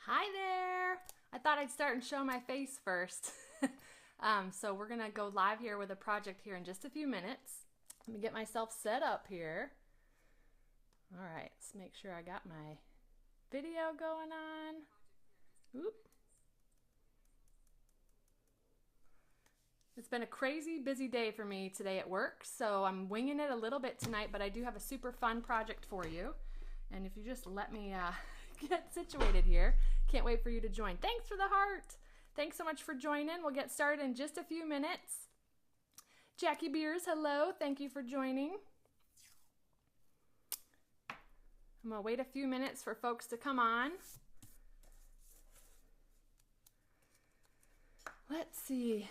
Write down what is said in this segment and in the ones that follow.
Hi there! I thought I'd start and show my face first. So we're gonna go live here with a project here in just a few minutes. Let me get myself set up here. All right, let's make sure I got my video going on. Oop. It's been a crazy busy day for me today at work, so I'm winging it a little bit tonight, but I do have a super fun project for you. And if you just let me get situated here, can't wait for you to join. Thanks for the heart. Thanks so much for joining. We'll get started in just a few minutes. Jackie Beers, hello. Thank you for joining. I'm going to wait a few minutes for folks to come on. Let's see.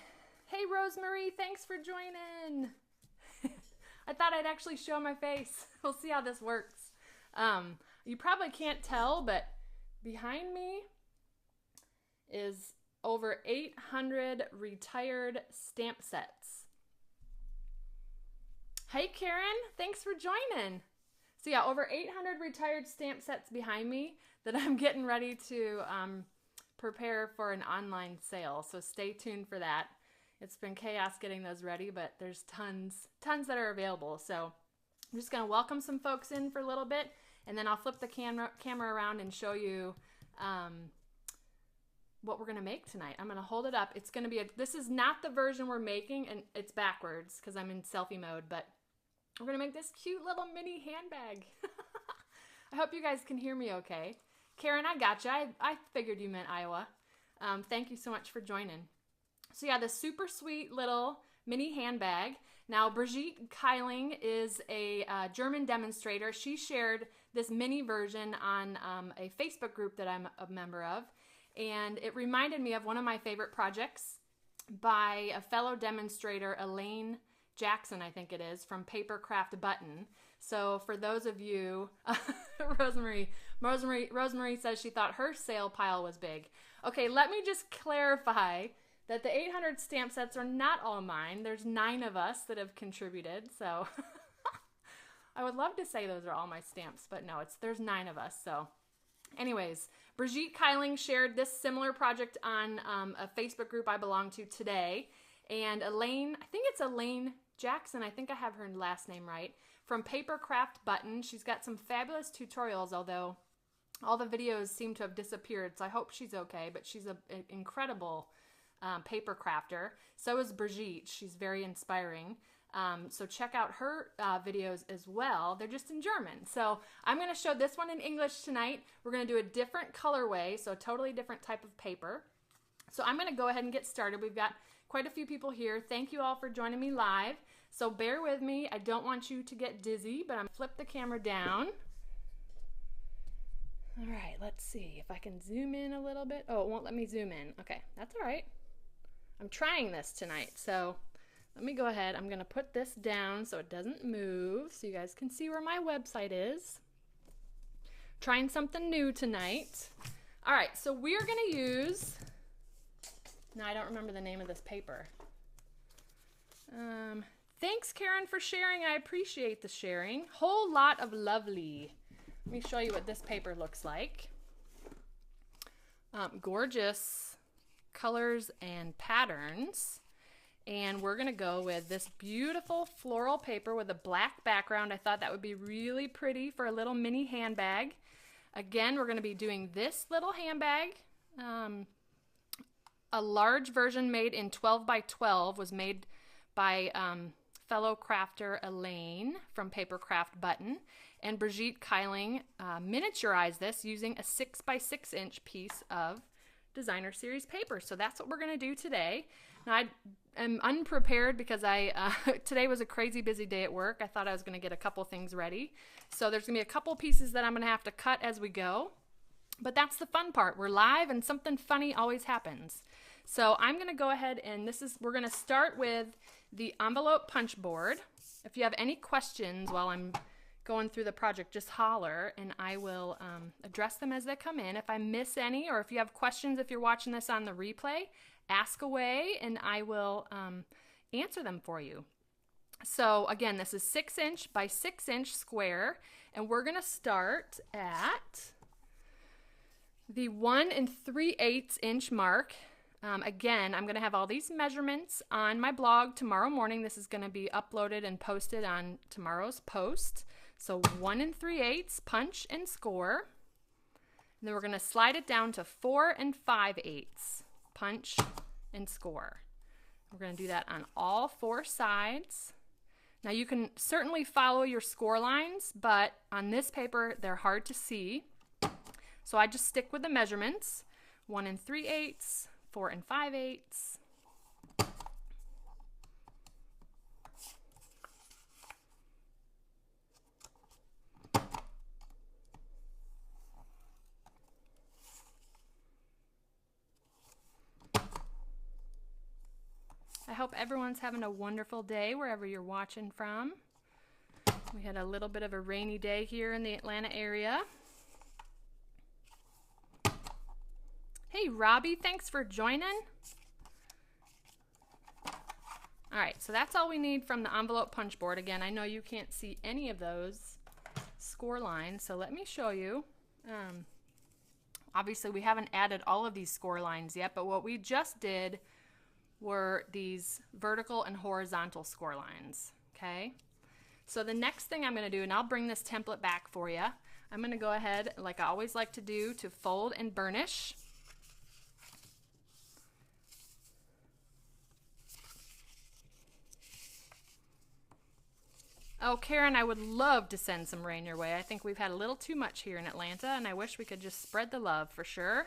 Hey, Rosemary, thanks for joining. I thought I'd actually show my face. We'll see how this works. You probably can't tell, but behind me is over 800 retired stamp sets. Hey, Karen, thanks for joining. So yeah, over 800 retired stamp sets behind me that I'm getting ready to prepare for an online sale. So stay tuned for that. It's been chaos getting those ready, but there's tons that are available. So I'm just going to welcome some folks in for a little bit, and then I'll flip the camera around and show you what we're going to make tonight. I'm going to hold it up. It's going to be this is not the version we're making, and it's backwards because I'm in selfie mode, but we're going to make this cute little mini handbag. I hope you guys can hear me okay. Karen, I gotcha. I figured you meant Iowa. Thank you so much for joining. So yeah, this super sweet little mini handbag. Now, Brigitte Keiling is a German demonstrator. She shared this mini version on a Facebook group that I'm a member of, and it reminded me of one of my favorite projects by a fellow demonstrator, Elaine Jackson, I think it is, from Papercraft Button. So for those of you, Rosemary says she thought her sale pile was big. Okay, let me just clarify that the 800 stamp sets are not all mine. There's 9 of us that have contributed, so I would love to say those are all my stamps, but no, there's 9 of us. So anyways, Brigitte Keiling shared this similar project on a Facebook group I belong to today, and Elaine, I think it's Elaine Jackson, I think I have her last name right, from Papercraft Button. She's got some fabulous tutorials, although all the videos seem to have disappeared, so I hope she's okay, but she's an incredible paper crafter. So is Brigitte. She's very inspiring. So check out her videos as well. They're just in German. So I'm going to show this one in English tonight. We're going to do a different colorway, so a totally different type of paper. So I'm going to go ahead and get started. We've got quite a few people here. Thank you all for joining me live. So bear with me. I don't want you to get dizzy, but I'm going to flip the camera down. All right, let's see if I can zoom in a little bit. Oh, it won't let me zoom in. Okay, that's all right. I'm trying this tonight, so let me go ahead. I'm going to put this down so it doesn't move so you guys can see where my website is. Trying something new tonight. All right, so we're going to use, now I don't remember the name of this paper. Thanks, Karen, for sharing. I appreciate the sharing. Whole lot of lovely. Let me show you what this paper looks like. Gorgeous colors and patterns, and we're gonna go with this beautiful floral paper with a black background. I thought that would be really pretty for a little mini handbag. Again, we're gonna be doing this little handbag. A large version made in 12 by 12 was made by fellow crafter Elaine from Papercraft Button, and Brigitte Keiling miniaturized this using a 6 by 6 inch piece of designer series paper. So that's what we're going to do today. Now, I am unprepared because today was a crazy busy day at work. I thought I was going to get a couple things ready. So there's going to be a couple pieces that I'm going to have to cut as we go. But that's the fun part. We're live and something funny always happens. So I'm going to go ahead and we're going to start with the envelope punch board. If you have any questions while I'm going through the project, just holler and I will address them as they come in. If I miss any, or if you have questions, if you're watching this on the replay, ask away and I will answer them for you. So again, this is 6 inch by 6 inch square, and we're going to start at the 1 3/8 inch mark. Again, I'm going to have all these measurements on my blog tomorrow morning. This is going to be uploaded and posted on tomorrow's post. So 1 3/8 punch and score. And then we're going to slide it down to 4 5/8 punch and score. We're going to do that on all 4 sides. Now you can certainly follow your score lines, but on this paper they're hard to see. So I just stick with the measurements. 1 3/8, 4 5/8. I hope everyone's having a wonderful day wherever you're watching from. We had a little bit of a rainy day here in the Atlanta area. Hey, Robbie, thanks for joining. All right, so that's all we need from the envelope punch board. Again, I know you can't see any of those score lines, so let me show you. Obviously, we haven't added all of these score lines yet, but what we just did were these vertical and horizontal score lines, okay? So the next thing I'm going to do, and I'll bring this template back for you, I'm going to go ahead, like I always like to do, to fold and burnish. Oh, Karen, I would love to send some rain your way. I think we've had a little too much here in Atlanta, and I wish we could just spread the love for sure.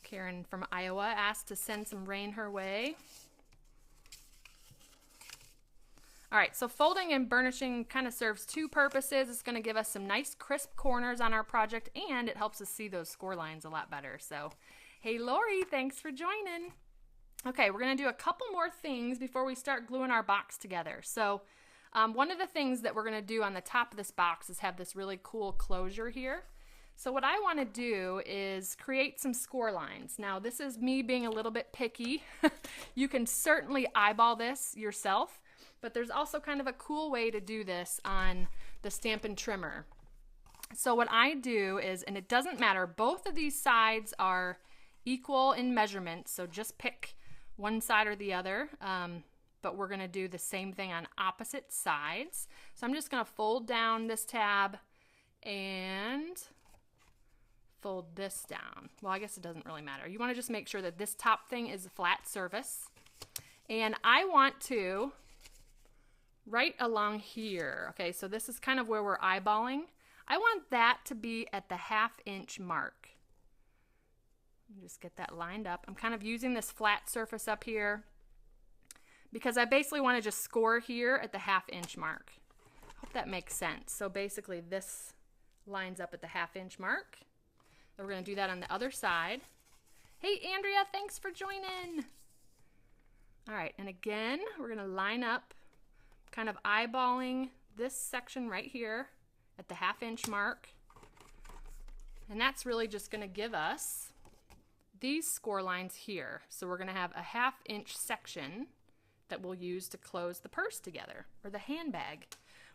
Karen from Iowa asked to send some rain her way. All right, so folding and burnishing kind of serves 2 purposes. It's going to give us some nice crisp corners on our project, and it helps us see those score lines a lot better. So, hey, Lori, thanks for joining. Okay, we're going to do a couple more things before we start gluing our box together. So, one of the things that we're going to do on the top of this box is have this really cool closure here. So what I want to do is create some score lines. Now this is me being a little bit picky. You can certainly eyeball this yourself, but there's also kind of a cool way to do this on the Stampin' Trimmer. So what I do is, and it doesn't matter, both of these sides are equal in measurement, so just pick one side or the other, but we're going to do the same thing on opposite sides. So I'm just going to fold down this tab and fold this down. Well, I guess it doesn't really matter. You want to just make sure that this top thing is a flat surface. And I want to, right along here, okay, so this is kind of where we're eyeballing. I want that to be at the 1/2 inch mark. Just get that lined up. I'm kind of using this flat surface up here because I basically want to just score here at the 1/2 inch mark. Hope that makes sense. So basically this lines up at the 1/2 inch mark. We're going to do that on the other side. Hey, Andrea, thanks for joining. All right, and again, we're going to line up, kind of eyeballing this section right here at the 1/2 inch mark. And that's really just going to give us these score lines here. So we're going to have a 1/2 inch section that we'll use to close the purse together, or the handbag.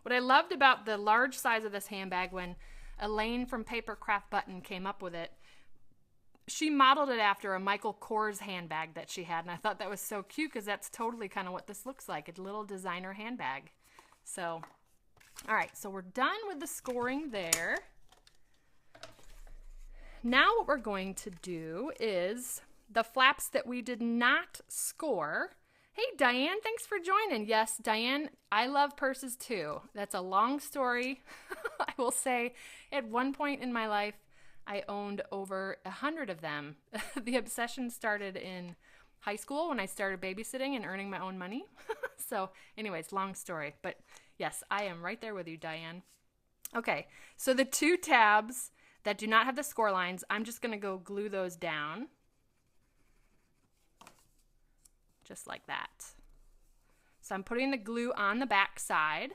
What I loved about the large size of this handbag, when Elaine from Paper Craft Button came up with it, she modeled it after a Michael Kors handbag that she had, and I thought that was so cute because that's totally kind of what this looks like, a little designer handbag. So, all right, so we're done with the scoring there. Now what we're going to do is the flaps that we did not score. Hey, Diane, thanks for joining. Yes, Diane, I love purses too. That's a long story. I will say at one point in my life, I owned over 100 of them. The obsession started in high school when I started babysitting and earning my own money. So anyways, long story. But yes, I am right there with you, Diane. Okay, so the 2 tabs that do not have the score lines, I'm just going to go glue those down. Just like that. So I'm putting the glue on the back side.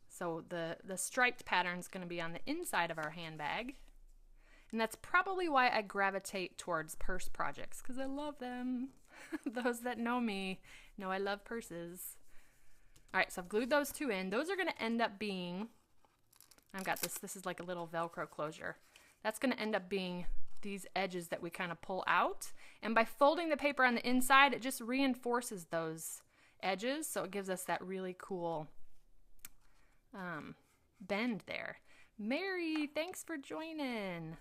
So the striped pattern is going to be on the inside of our handbag. And that's probably why I gravitate towards purse projects, because I love them. Those that know me know I love purses. All right, so I've glued those two in. Those are going to end up being, I've got this is like a little Velcro closure. That's going to end up being these edges that we kind of pull out. And by folding the paper on the inside, it just reinforces those edges. So it gives us that really cool bend there. Mary, thanks for joining.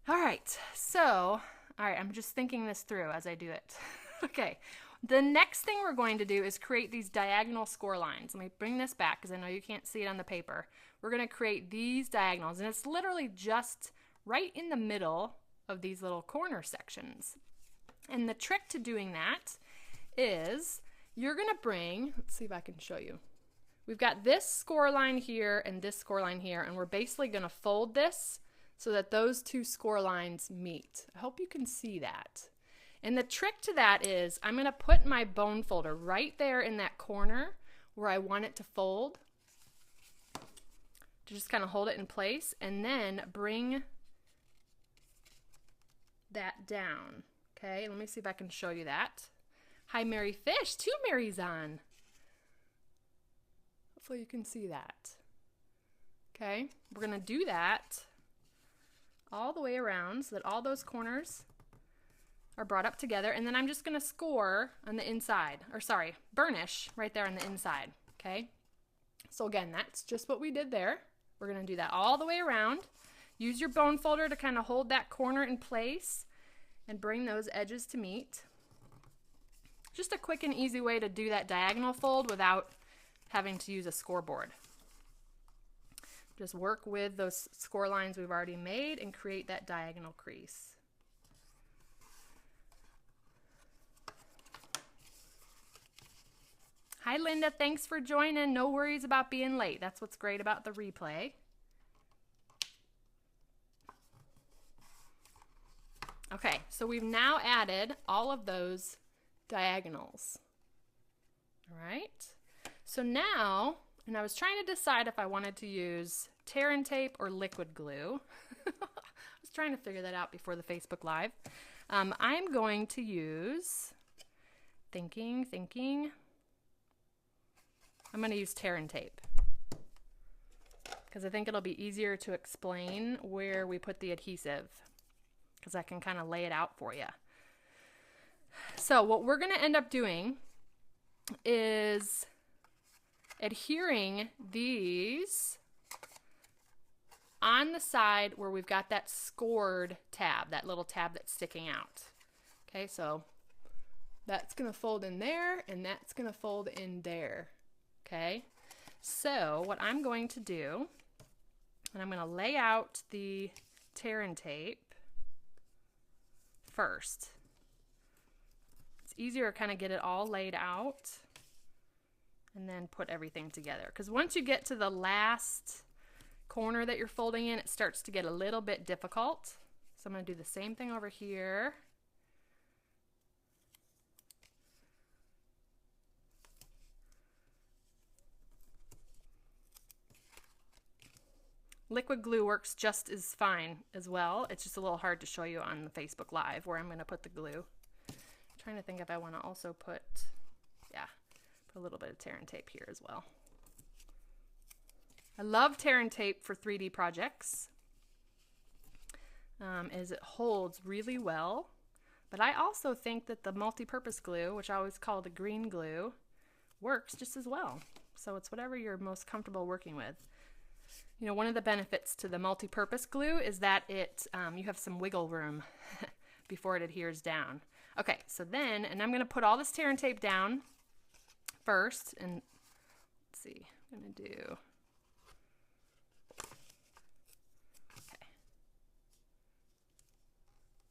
All right, so, I'm just thinking this through as I do it. Okay, the next thing we're going to do is create these diagonal score lines. Let me bring this back because I know you can't see it on the paper. We're going to create these diagonals, and it's literally just right in the middle of these little corner sections. And the trick to doing that is you're going to bring, let's see if I can show you. We've got this score line here and this score line here, and we're basically going to fold this so that those two score lines meet. I hope you can see that. And the trick to that is I'm going to put my bone folder right there in that corner where I want it to fold. To just kind of hold it in place and then bring that down. Okay, let me see if I can show you that. Hi, Mary Fish. 2 Marys on. Hopefully you can see that. Okay, we're going to do that all the way around so that all those corners are brought up together, and then I'm just going to score on the inside, or sorry, burnish right there on the inside, okay? So again, that's just what we did there. We're going to do that all the way around. Use your bone folder to kind of hold that corner in place and bring those edges to meet. Just a quick and easy way to do that diagonal fold without having to use a scoreboard. Just work with those score lines we've already made and create that diagonal crease. Hi, Linda. Thanks for joining. No worries about being late. That's what's great about the replay. Okay, so we've now added all of those diagonals. All right. So now, and I was trying to decide if I wanted to use tear and tape or liquid glue. I was trying to figure that out before the Facebook Live. I'm going to use, thinking, I'm going to use tear and tape because I think it'll be easier to explain where we put the adhesive because I can kind of lay it out for you. So what we're going to end up doing is adhering these on the side where we've got that scored tab, that little tab that's sticking out. Okay, so that's going to fold in there and that's going to fold in there. Okay, so what I'm going to do, and I'm going to lay out the tear and tape first. It's easier to kind of get it all laid out and then put everything together. Because once you get to the last corner that you're folding in, it starts to get a little bit difficult. So I'm going to do the same thing over here. Liquid glue works just as fine as well. It's just a little hard to show you on the Facebook Live where I'm going to put the glue. I'm trying to think if I want to also put a little bit of tear and tape here as well. I love tear and tape for 3D projects as it holds really well. But I also think that the multi-purpose glue, which I always call the green glue, works just as well. So it's whatever you're most comfortable working with. You know, one of the benefits to the multi-purpose glue is that you have some wiggle room before it adheres down. Okay, so then, and I'm going to put all this tear and tape down first, and let's see, I'm going to do, okay.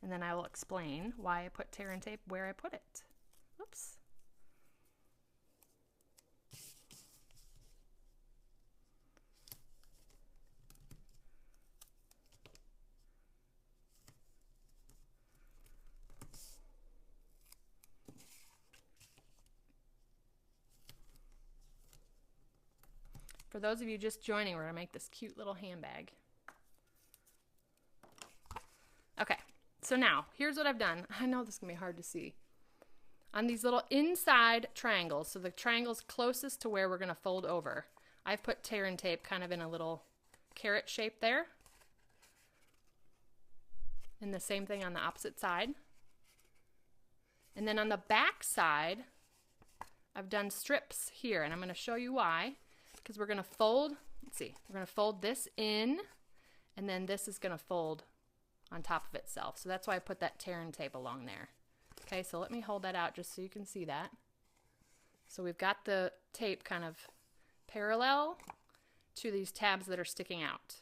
And then I will explain why I put tear and tape where I put it. Oops. For those of you just joining, we're going to make this cute little handbag. Okay, so now, here's what I've done. I know this is going to be hard to see. on these little inside triangles. So the triangles closest to where we're going to fold over. I've put tear and tape kind of in a little carrot shape there. And the same thing on the opposite side. And then on the back side, I've done strips here, and I'm going to show you why. Because we're going to fold, let's see, we're going to fold this in, and then this is going to fold on top of itself. So that's why I put that tear and tape along there. Okay, so let me hold that out just so you can see that. So we've got the tape kind of parallel to these tabs that are sticking out.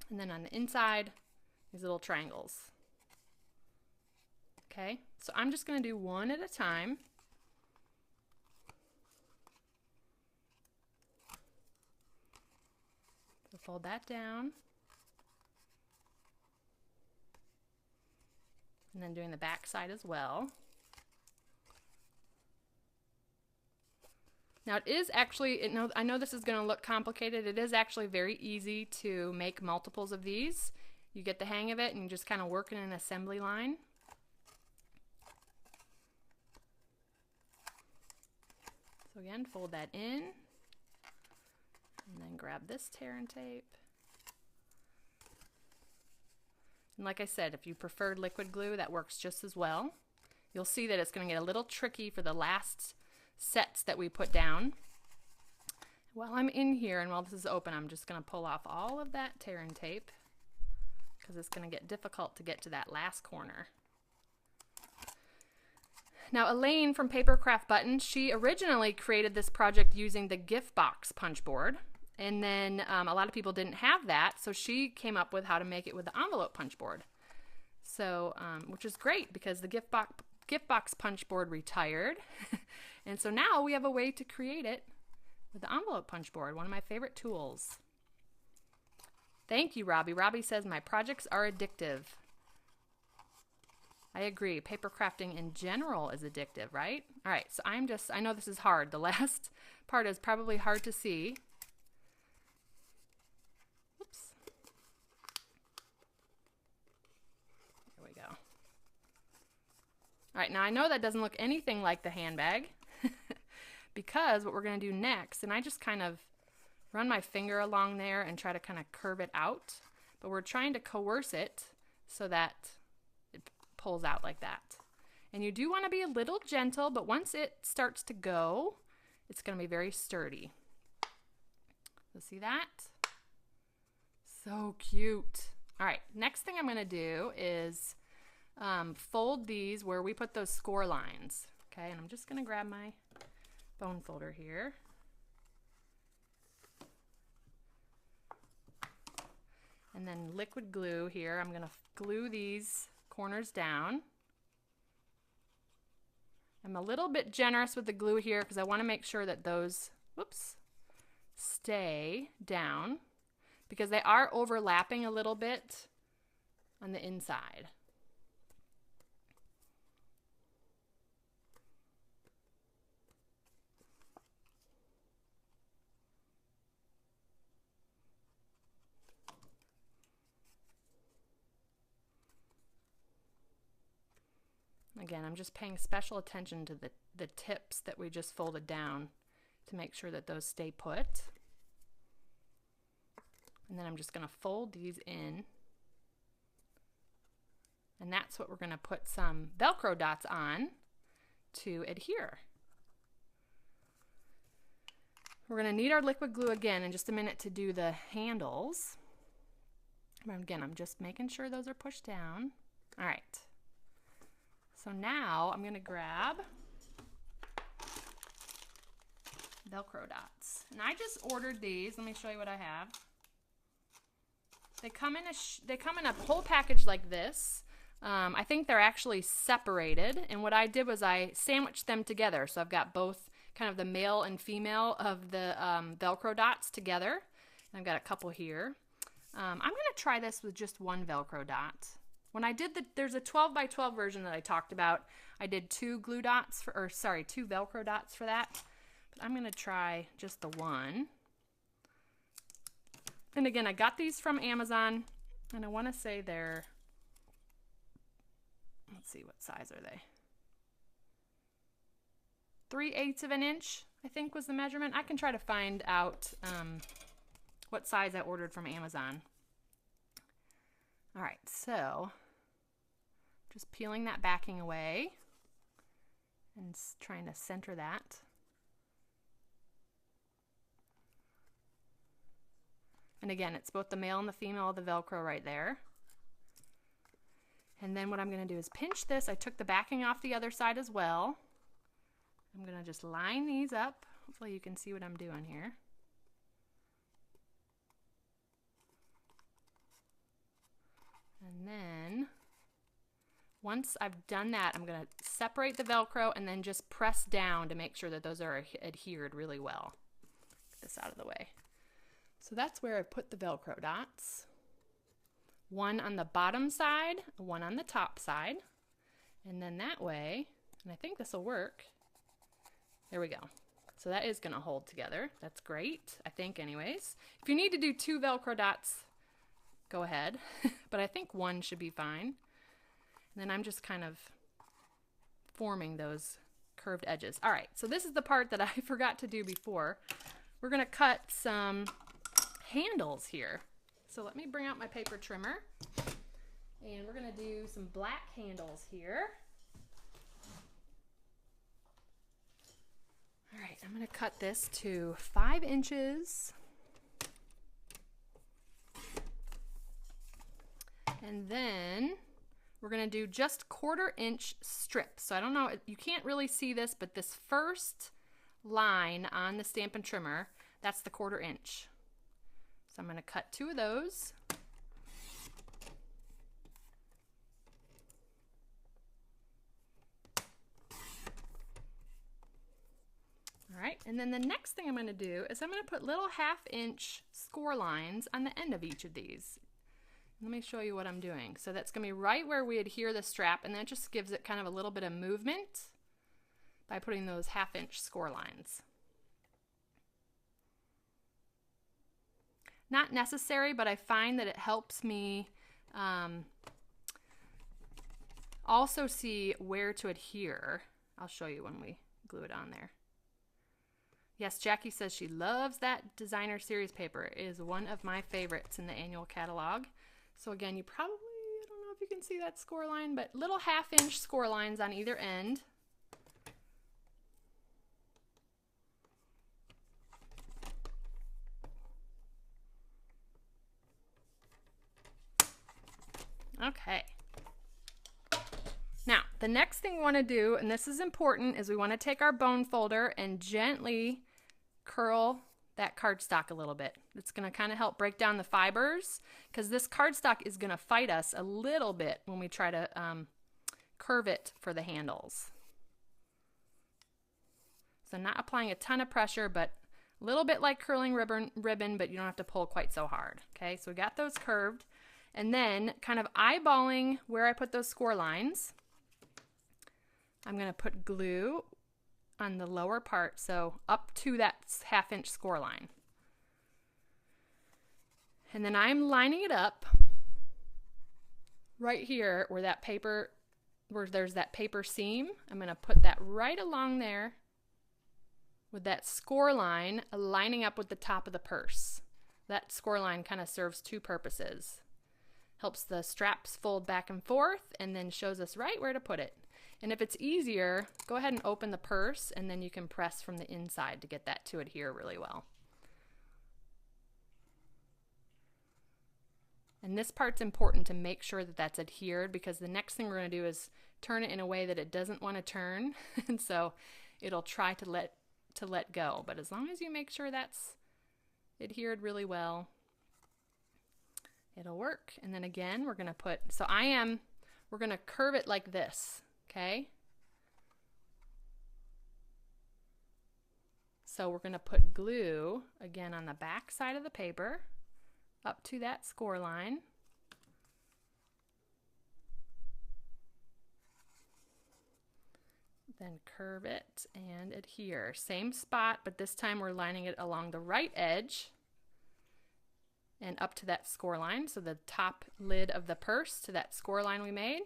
And then on the inside, these little triangles. Okay, so I'm just going to do one at a time. So fold that down. And then doing the back side as well. Now it is actually, I know this is going to look complicated. It is actually very easy to make multiples of these. You get the hang of it and you just kind of work in an assembly line. So again, fold that in. And then grab this tear and tape. And like I said, if you preferred liquid glue, that works just as well. You'll see that it's going to get a little tricky for the last sets that we put down. While I'm in here and while this is open, I'm just going to pull off all of that tear and tape because it's going to get difficult to get to that last corner. Now Elaine from Papercraft Buttons, she originally created this project using the gift box punch board. And then a lot of people didn't have that, so she came up with how to make it with the envelope punch board. So, which is great because the gift box punch board retired. And so now we have a way to create it with the envelope punch board, one of my favorite tools. Thank you, Robbie. Robbie says, my projects are addictive. I agree. Paper crafting in general is addictive, right? All right, so I know this is hard. The last part is probably hard to see. All right, now I know that doesn't look anything like the handbag because what we're going to do next, and I just kind of run my finger along there and try to kind of curve it out, but we're trying to coerce it so that it pulls out like that. And you do want to be a little gentle, but once it starts to go, it's going to be very sturdy. So see that? So cute. All right, next thing I'm going to do is fold these where we put those score lines. Okay, and I'm just going to grab my bone folder here. And then liquid glue here. I'm going to glue these corners down. I'm a little bit generous with the glue here because I want to make sure that those, stay down because they are overlapping a little bit on the inside. Again, I'm just paying special attention to the tips that we just folded down to make sure that those stay put. And then I'm just going to fold these in. And that's what we're going to put some Velcro dots on to adhere. We're going to need our liquid glue again in just a minute to do the handles. But again, I'm just making sure those are pushed down. All right. So now I'm going to grab Velcro dots. And I just ordered these. Let me show you what I have. They come in a whole package like this. I think they're actually separated. And what I did was I sandwiched them together. So I've got both kind of the male and female of the Velcro dots together. And I've got a couple here. I'm going to try this with just one Velcro dot. When I did there's a 12 by 12 version that I talked about. I did two Velcro dots for that. But I'm going to try just the one. And again, I got these from Amazon, and I want to say they're, let's see, what size are they? 3/8 of an inch, I think was the measurement. I can try to find out what size I ordered from Amazon. All right, so just peeling that backing away and trying to center that. And again, it's both the male and the female of the Velcro right there. And then what I'm going to do is pinch this. I took the backing off the other side as well. I'm going to just line these up. Hopefully you can see what I'm doing here. And then once I've done that, I'm going to separate the Velcro and then just press down to make sure that those are adhered really well. Get this out of the way. So that's where I put the Velcro dots. One on the bottom side, one on the top side. And then that way, and I think this will work. There we go. So that is going to hold together. That's great, I think anyways. If you need to do 2 Velcro dots, go ahead. But I think one should be fine. And then I'm just kind of forming those curved edges. All right, so this is the part that I forgot to do before. We're going to cut some handles here. So let me bring out my paper trimmer. And we're going to do some black handles here. All right, I'm going to cut this to 5 inches. And then we're going to do just 1/4 inch strips. So I don't know, you can't really see this, but this first line on the Stampin' Trimmer, that's the 1/4 inch. So I'm going to cut 2 of those. All right, and then the next thing I'm going to do is I'm going to put little 1/2 inch score lines on the end of each of these. Let me show you what I'm doing. So that's going to be right where we adhere the strap, and that just gives it kind of a little bit of movement by putting those 1/2 inch score lines. Not necessary, but I find that it helps me also see where to adhere. I'll show you when we glue it on there. Yes, Jackie says she loves that designer series paper. It is one of my favorites in the annual catalog. So again, you probably, I don't know if you can see that score line, but little 1/2 inch score lines on either end. Okay. Now, the next thing we want to do, and this is important, is we want to take our bone folder and gently curl that cardstock a little bit. It's going to kind of help break down the fibers, because this cardstock is going to fight us a little bit when we try to curve it for the handles. So not applying a ton of pressure, but a little bit like curling ribbon, but you don't have to pull quite so hard. Okay, so we got those curved. And then kind of eyeballing where I put those score lines, I'm going to put glue on the lower part, so up to that 1/2 inch score line. And then I'm lining it up right here where that paper, where there's that paper seam. I'm going to put that right along there with that score line lining up with the top of the purse. That score line kind of serves 2 purposes. Helps the straps fold back and forth, and then shows us right where to put it. And if it's easier, go ahead and open the purse, and then you can press from the inside to get that to adhere really well. And this part's important to make sure that that's adhered, because the next thing we're going to do is turn it in a way that it doesn't want to turn, and so it'll try to let go. But as long as you make sure that's adhered really well, it'll work. And then again, we're going to put, so we're going to curve it like this, okay? So we're going to put glue, again, on the back side of the paper, up to that score line. Then curve it and adhere. Same spot, but this time we're lining it along the right edge and up to that score line, so the top lid of the purse to that score line we made.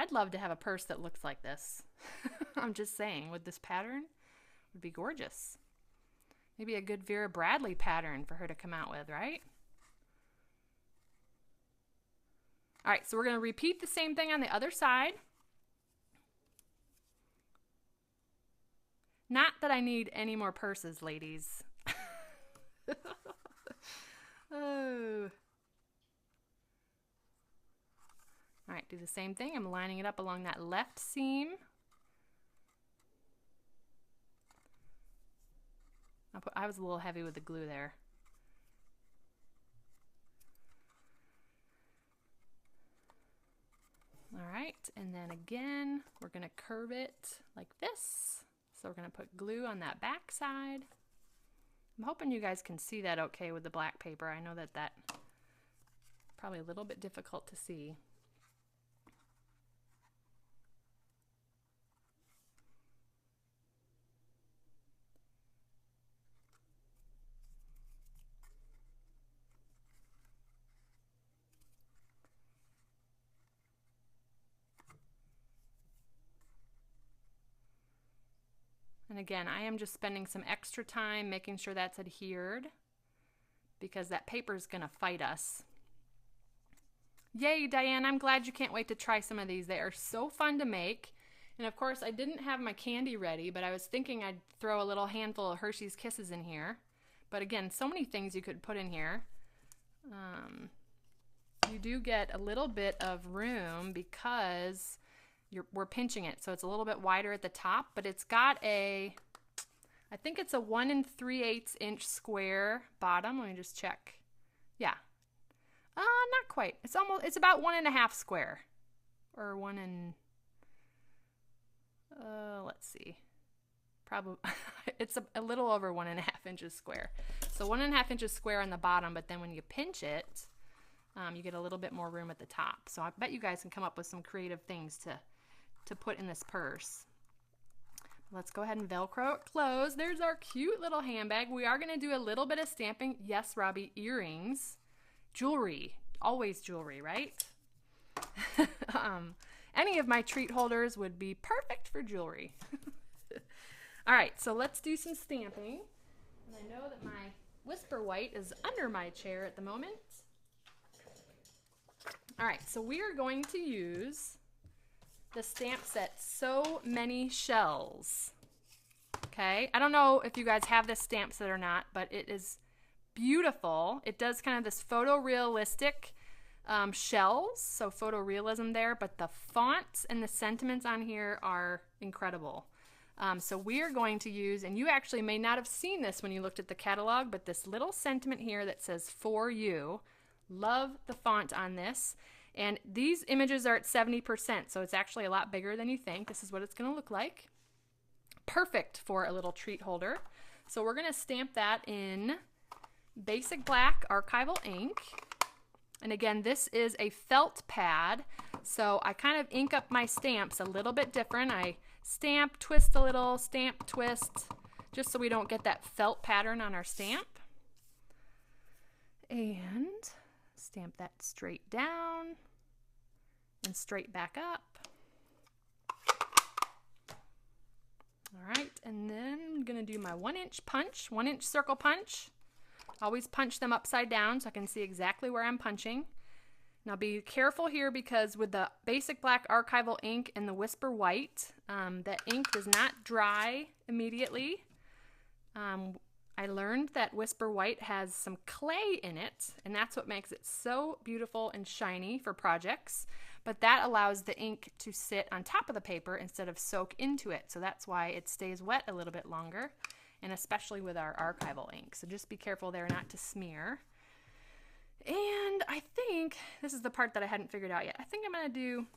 I'd love to have a purse that looks like this. I'm just saying, with this pattern, it would be gorgeous. Maybe a good Vera Bradley pattern for her to come out with, right? All right, so we're going to repeat the same thing on the other side. Not that I need any more purses, ladies. Oh. All right, do the same thing. I'm lining it up along that left seam. I was a little heavy with the glue there. All right, and then again, we're going to curve it like this. So we're going to put glue on that back side. I'm hoping you guys can see that okay with the black paper. I know that that's probably a little bit difficult to see. And again, I am just spending some extra time making sure that's adhered because that paper is going to fight us. Yay, Diane, I'm glad you can't wait to try some of these. They are so fun to make. And of course, I didn't have my candy ready, but I was thinking I'd throw a little handful of Hershey's Kisses in here. But again, so many things you could put in here. You do get a little bit of room because we're pinching it, so it's a little bit wider at the top, but it's got I think it's a 1 3/8 inch square bottom. Let me just check. Yeah. Not quite. It's about 1.5 square. Or let's see. Probably, it's a little over 1.5 inches square. So 1.5 inches square on the bottom, but then when you pinch it, you get a little bit more room at the top. So I bet you guys can come up with some creative things to put in this purse. Let's go ahead and Velcro it closed. There's our cute little handbag. We are going to do a little bit of stamping. Yes, Robbie, earrings, jewelry, always jewelry, right? Any of my treat holders would be perfect for jewelry. All right, so let's do some stamping. And I know that my Whisper White is under my chair at the moment. All right, so we are going to use the stamp set So Many Shells. Okay, I don't know if you guys have this stamp set or not, but it is beautiful. It does kind of this photorealistic shells, so photorealism there, but the fonts and the sentiments on here are incredible. So we are going to use, and you actually may not have seen this when you looked at the catalog, but this little sentiment here that says "For You." Love the font on this. And these images are at 70%, so it's actually a lot bigger than you think. This is what it's going to look like. Perfect for a little treat holder. So we're going to stamp that in basic black archival ink. And again, this is a felt pad, so I kind of ink up my stamps a little bit different. I stamp, twist a little, stamp, twist, just so we don't get that felt pattern on our stamp. And stamp that straight down and straight back up. All right, and then I'm gonna do my 1-inch punch, 1-inch circle punch. Always punch them upside down so I can see exactly where I'm punching. Now be careful here because with the basic black archival ink and the Whisper White, that ink does not dry immediately. I learned that Whisper White has some clay in it, and that's what makes it so beautiful and shiny for projects. But that allows the ink to sit on top of the paper instead of soak into it. So that's why it stays wet a little bit longer, and especially with our archival ink. So just be careful there not to smear. And I think this is the part that I hadn't figured out yet. I think I'm going to do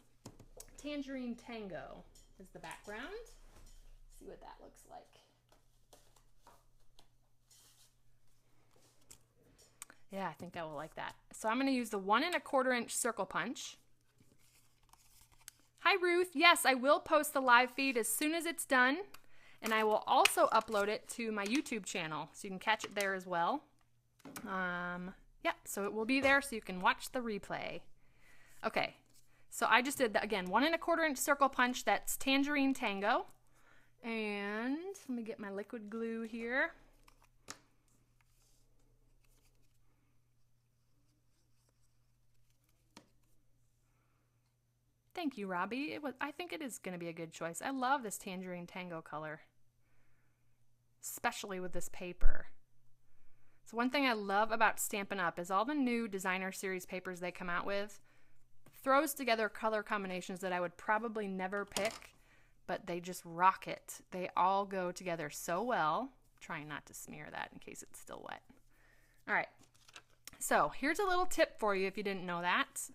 Tangerine Tango as the background. See what that looks like. Yeah, I think I will like that. So I'm going to use the 1 1/4 inch circle punch. Hi, Ruth. Yes, I will post the live feed as soon as it's done. And I will also upload it to my YouTube channel, so you can catch it there as well. Yeah, so it will be there so you can watch the replay. Okay, So I just did, again, 1 1/4 inch circle punch. That's Tangerine Tango. And let me get my liquid glue here. Thank you, Robbie. I think it is going to be a good choice. I love this Tangerine Tango color, especially with this paper. So one thing I love about Stampin' Up! Is all the new designer series papers they come out with throws together color combinations that I would probably never pick, but they just rock it. They all go together so well. I'm trying not to smear that in case it's still wet. All right, so here's a little tip for you if you didn't know that.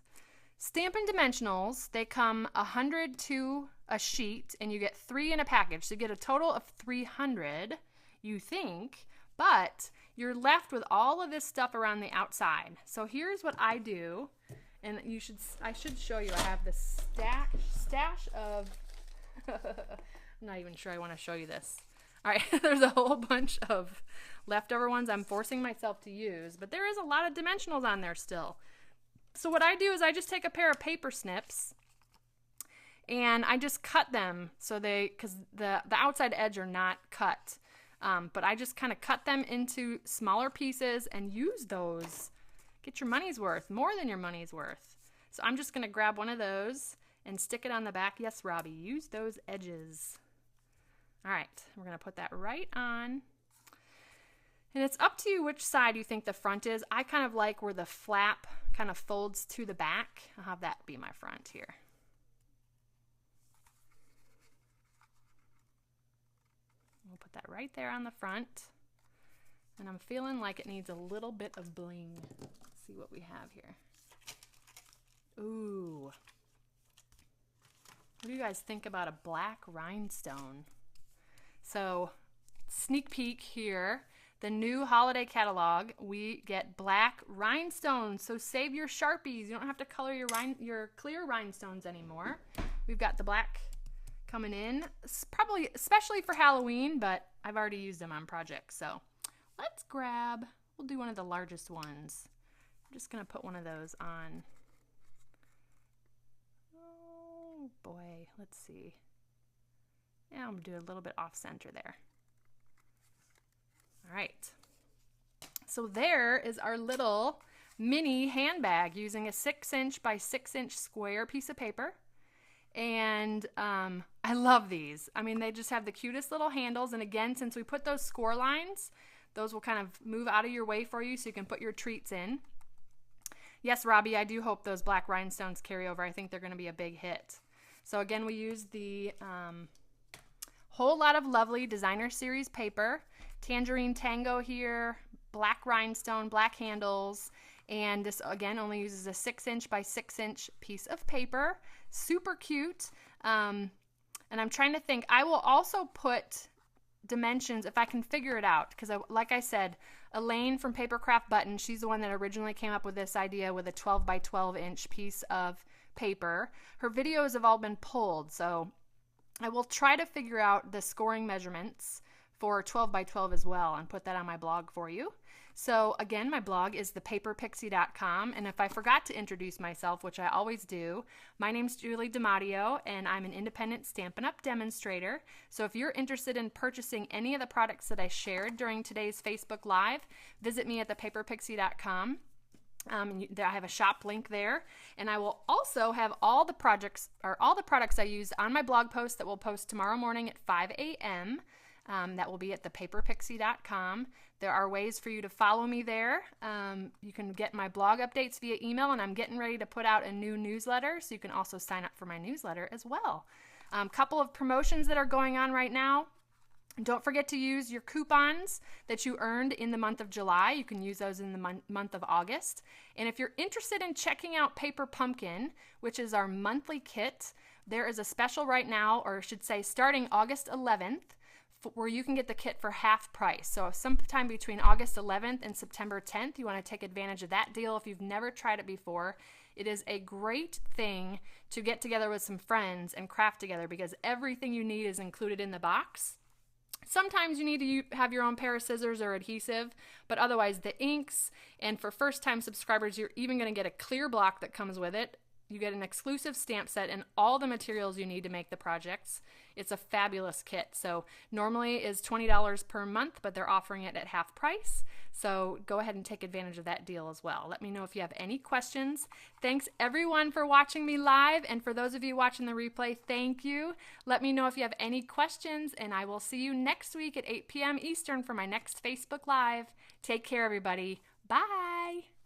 Stampin' Dimensionals, they come 100 to a sheet, and you get 3 in a package. So you get a total of 300, you think, but you're left with all of this stuff around the outside. So here's what I do, and I should show you. I have this stash of, I'm not even sure I want to show you this. All right, there's a whole bunch of leftover ones I'm forcing myself to use, but there is a lot of dimensionals on there still. So what I do is I just take a pair of paper snips and I just cut them so because the outside edge are not cut. But I just kind of cut them into smaller pieces and use those. Get your money's worth, more than your money's worth. So I'm just going to grab one of those and stick it on the back. Yes, Robbie, use those edges. All right, we're going to put that right on. And it's up to you which side you think the front is. I kind of like where the flap kind of folds to the back. I'll have that be my front here. We'll put that right there on the front. And I'm feeling like it needs a little bit of bling. Let's see what we have here. Ooh. What do you guys think about a black rhinestone? So, sneak peek here. The new holiday catalog, we get black rhinestones. So save your Sharpies. You don't have to color your clear rhinestones anymore. We've got the black coming in, probably especially for Halloween, but I've already used them on projects. So let's grab, we'll do one of the largest ones. I'm just going to put one of those on. Oh boy, let's see. Yeah, I'm going to do a little bit off center there. All right, so there is our little mini handbag using a 6" by 6" square piece of paper. And I love these. I mean, they just have the cutest little handles. And again, since we put those score lines, those will kind of move out of your way for you so you can put your treats in. Yes, Robbie, I do hope those black rhinestones carry over. I think they're going to be a big hit. So again, we use the whole lot of lovely designer series paper. Tangerine Tango here, black rhinestone, black handles, and this again only uses a 6" by 6" piece of paper. Super cute. And I'm trying to think, I will also put dimensions if I can figure it out, because like I said, Elaine from Papercraft Button, she's the one that originally came up with this idea with a 12 by 12" piece of paper. Her videos have all been pulled, so I will try to figure out the scoring measurements for 12 by 12 as well and put that on my blog for you. So again, my blog is thepaperpixie.com, and if I forgot to introduce myself, which I always do, my name's Julie DiMatteo, and I'm an independent Stampin' Up! Demonstrator. So if you're interested in purchasing any of the products that I shared during today's Facebook Live, visit me at thepaperpixie.com. I have a shop link there, and I will also have all the products I used on my blog post that will post tomorrow morning at 5 a.m. That will be at thepaperpixie.com. There are ways for you to follow me there. You can get my blog updates via email, and I'm getting ready to put out a new newsletter, so you can also sign up for my newsletter as well. Couple of promotions that are going on right now. Don't forget to use your coupons that you earned in the month of July. You can use those in the month of August. And if you're interested in checking out Paper Pumpkin, which is our monthly kit, there is a special right now, or I should say starting August 11th, where you can get the kit for half price. So sometime between August 11th and September 10th, you want to take advantage of that deal if you've never tried it before. It is a great thing to get together with some friends and craft together because everything you need is included in the box. Sometimes you need to have your own pair of scissors or adhesive, but otherwise the inks, and for first-time subscribers, you're even going to get a clear block that comes with it. You get an exclusive stamp set and all the materials you need to make the projects. It's a fabulous kit. So normally is $20 per month, but they're offering it at half price. So go ahead and take advantage of that deal as well. Let me know if you have any questions. Thanks everyone for watching me live. And for those of you watching the replay, thank you. Let me know if you have any questions, and I will see you next week at 8 p.m. Eastern for my next Facebook Live. Take care, everybody. Bye.